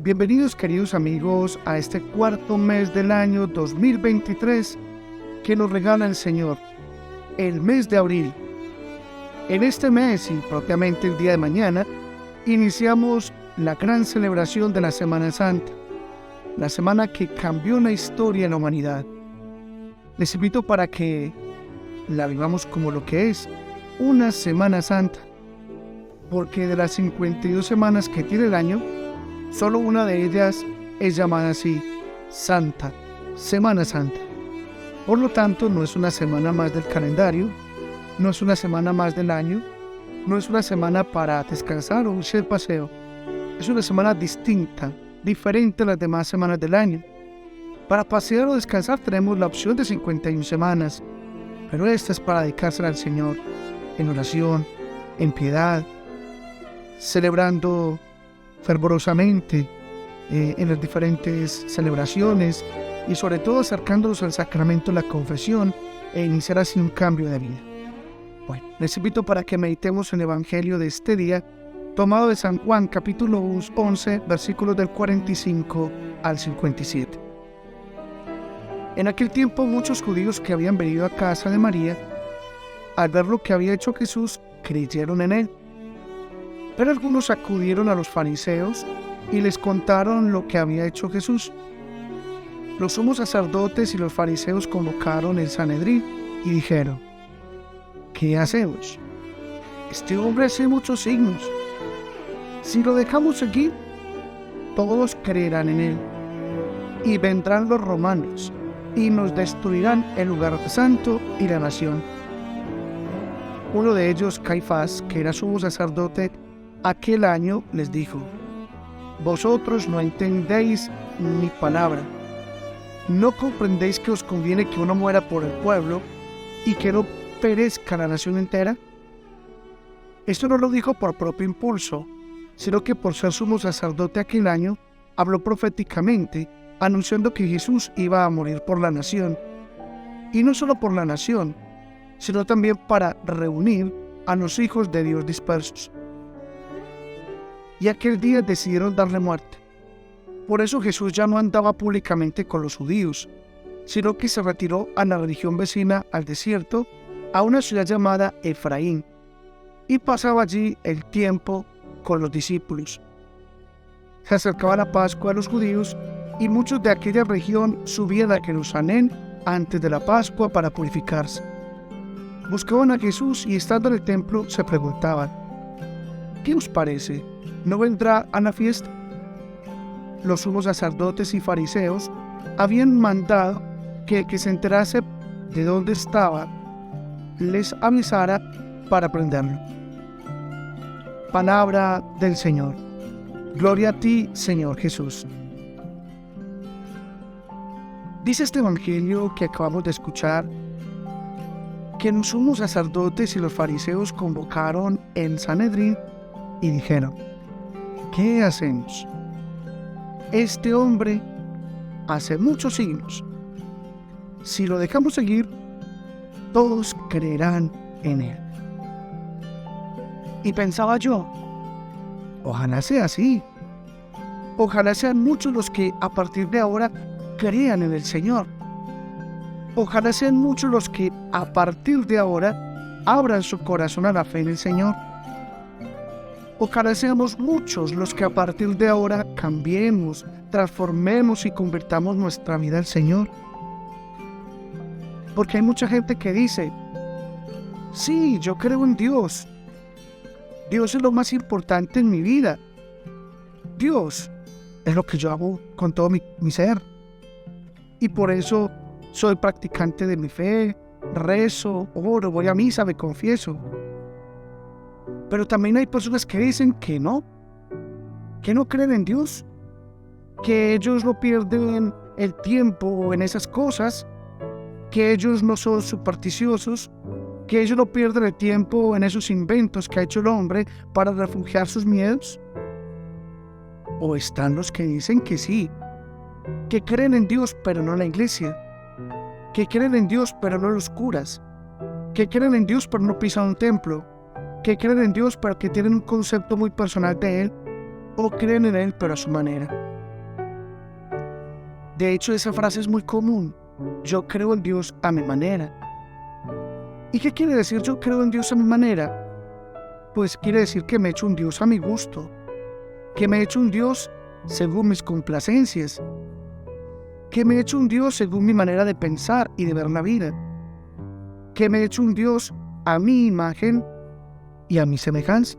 Bienvenidos queridos amigos a este cuarto mes del año 2023 que nos regala el Señor, el mes de abril. En este mes y propiamente el día de mañana iniciamos la gran celebración de la Semana Santa, la semana que cambió la historia de la humanidad. Les invito para que la vivamos como lo que es, una Semana Santa, porque de las 52 semanas que tiene el año, solo una de ellas es llamada así, Santa, Semana Santa. Por lo tanto, no es una semana más del calendario, no es una semana más del año, no es una semana para descansar o irse de paseo. Es una semana distinta, diferente a las demás semanas del año. Para pasear o descansar tenemos la opción de 51 semanas, pero esta es para dedicársela al Señor, en oración, en piedad, celebrando fervorosamente en las diferentes celebraciones y sobre todo acercándonos al sacramento de la confesión e iniciar así un cambio de vida. Bueno, les invito para que meditemos en el Evangelio de este día, tomado de San Juan, capítulo 11, versículos del 45 al 57. En aquel tiempo muchos judíos que habían venido a casa de María, al ver lo que había hecho Jesús, creyeron en él. Pero algunos acudieron a los fariseos y les contaron lo que había hecho Jesús. Los sumos sacerdotes y los fariseos convocaron el Sanedrín y dijeron: ¿qué hacemos? Este hombre hace muchos signos. Si lo dejamos seguir, todos creerán en él. Y vendrán los romanos y nos destruirán el lugar santo y la nación. Uno de ellos, Caifás, que era sumo sacerdote aquel año, les dijo: vosotros no entendéis mi palabra. ¿No comprendéis que os conviene que uno muera por el pueblo y que no perezca la nación entera? Esto no lo dijo por propio impulso, sino que por ser sumo sacerdote aquel año, habló proféticamente, anunciando que Jesús iba a morir por la nación. Y no solo por la nación, sino también para reunir a los hijos de Dios dispersos. Y aquel día decidieron darle muerte. Por eso Jesús ya no andaba públicamente con los judíos, sino que se retiró a la región vecina al desierto, a una ciudad llamada Efraín, y pasaba allí el tiempo con los discípulos. Se acercaba la Pascua a los judíos, y muchos de aquella región subían a Jerusalén antes de la Pascua para purificarse. Buscaban a Jesús y estando en el templo se preguntaban: ¿qué os parece? ¿No vendrá a la fiesta? Los sumos sacerdotes y fariseos habían mandado que el que se enterase de dónde estaba les avisara para prenderlo. Palabra del Señor. Gloria a ti, Señor Jesús. Dice este evangelio que acabamos de escuchar que los sumos sacerdotes y los fariseos convocaron el Sanedrín y dijeron: ¿qué hacemos? Este hombre hace muchos signos. Si lo dejamos seguir, todos creerán en él. Y pensaba yo: ojalá sea así. Ojalá sean muchos los que a partir de ahora crean en el Señor. Ojalá sean muchos los que a partir de ahora abran su corazón a la fe en el Señor. Ojalá seamos muchos los que a partir de ahora cambiemos, transformemos y convirtamos nuestra vida al Señor. Porque hay mucha gente que dice: sí, yo creo en Dios. Dios es lo más importante en mi vida. Dios es lo que yo hago con todo mi ser. Y por eso soy practicante de mi fe, rezo, oro, voy a misa, me confieso. Pero también hay personas que dicen que no creen en Dios, que ellos no pierden el tiempo en esas cosas, que ellos no son supersticiosos, que ellos no pierden el tiempo en esos inventos que ha hecho el hombre para refugiar sus miedos. O están los que dicen que sí, que creen en Dios pero no en la iglesia, que creen en Dios pero no en los curas, que creen en Dios pero no pisan un templo, que creen en Dios pero que tienen un concepto muy personal de Él, o creen en Él pero a su manera. De hecho, esa frase es muy común. Yo creo en Dios a mi manera. ¿Y qué quiere decir yo creo en Dios a mi manera? Pues quiere decir que me he hecho un Dios a mi gusto, que me he hecho un Dios según mis complacencias, que me he hecho un Dios según mi manera de pensar y de ver la vida, que me he hecho un Dios a mi imagen y a mi semejanza.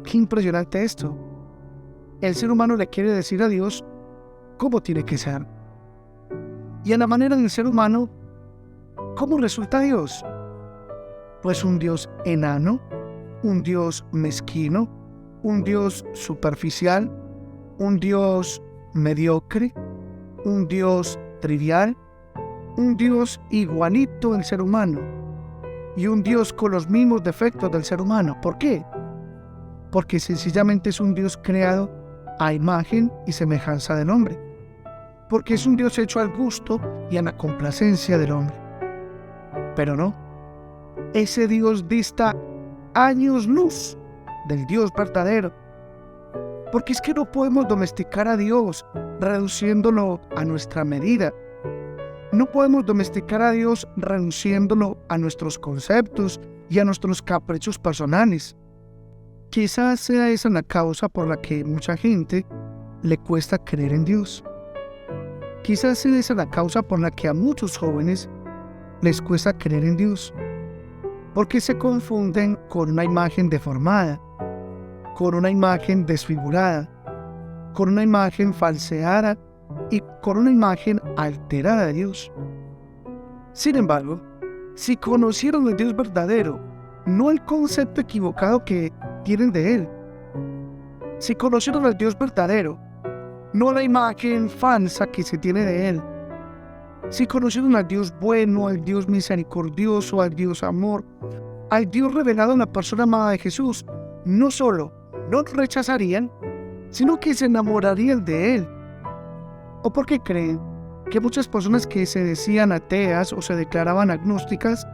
Qué impresionante esto. El ser humano le quiere decir a Dios cómo tiene que ser. Y a la manera del ser humano, ¿cómo resulta Dios? Pues un Dios enano, un Dios mezquino, un Dios superficial, un Dios mediocre, un Dios trivial, un Dios igualito al ser humano y un Dios con los mismos defectos del ser humano. ¿Por qué? Porque sencillamente es un Dios creado a imagen y semejanza del hombre. Porque es un Dios hecho al gusto y a la complacencia del hombre. Pero no, ese Dios dista años luz del Dios verdadero. Porque es que no podemos domesticar a Dios reduciéndolo a nuestra medida. No podemos domesticar a Dios reduciéndolo a nuestros conceptos y a nuestros caprichos personales. Quizás sea esa la causa por la que mucha gente le cuesta creer en Dios. Quizás sea esa la causa por la que a muchos jóvenes les cuesta creer en Dios. Porque se confunden con una imagen deformada, con una imagen desfigurada, con una imagen falseada y con una imagen alterada de Dios. Sin embargo, si conocieron el Dios verdadero, no el concepto equivocado que tienen de Él, si conocieron al Dios verdadero, no la imagen falsa que se tiene de Él, si conocieron al Dios bueno, al Dios misericordioso, al Dios amor, al Dios revelado en la persona amada de Jesús, no solo no lo rechazarían, sino que se enamorarían de Él. ¿O por qué creen que muchas personas que se decían ateas o se declaraban agnósticas,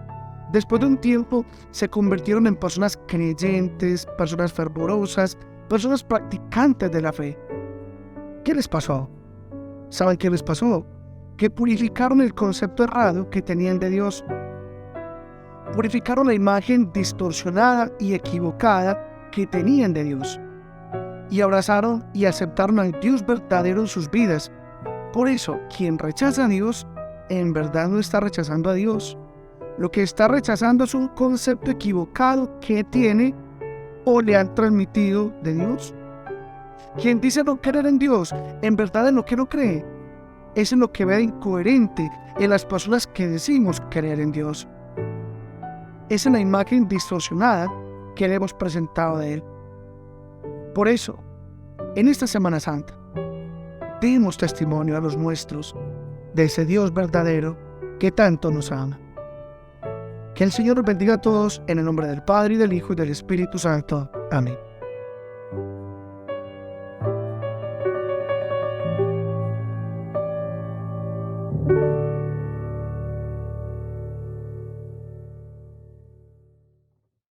después de un tiempo se convirtieron en personas creyentes, personas fervorosas, personas practicantes de la fe? ¿Qué les pasó? ¿Saben qué les pasó? Que purificaron el concepto errado que tenían de Dios. Purificaron la imagen distorsionada y equivocada que tenían de Dios. Y abrazaron y aceptaron al Dios verdadero en sus vidas. Por eso, quien rechaza a Dios, en verdad no está rechazando a Dios. Lo que está rechazando es un concepto equivocado que tiene o le han transmitido de Dios. Quien dice no creer en Dios, en verdad en lo que no cree, es en lo que ve de incoherente en las personas que decimos creer en Dios. Es en la imagen distorsionada que le hemos presentado de Él. Por eso, en esta Semana Santa, demos testimonio a los nuestros de ese Dios verdadero que tanto nos ama. Que el Señor nos bendiga a todos en el nombre del Padre, y del Hijo, y del Espíritu Santo. Amén.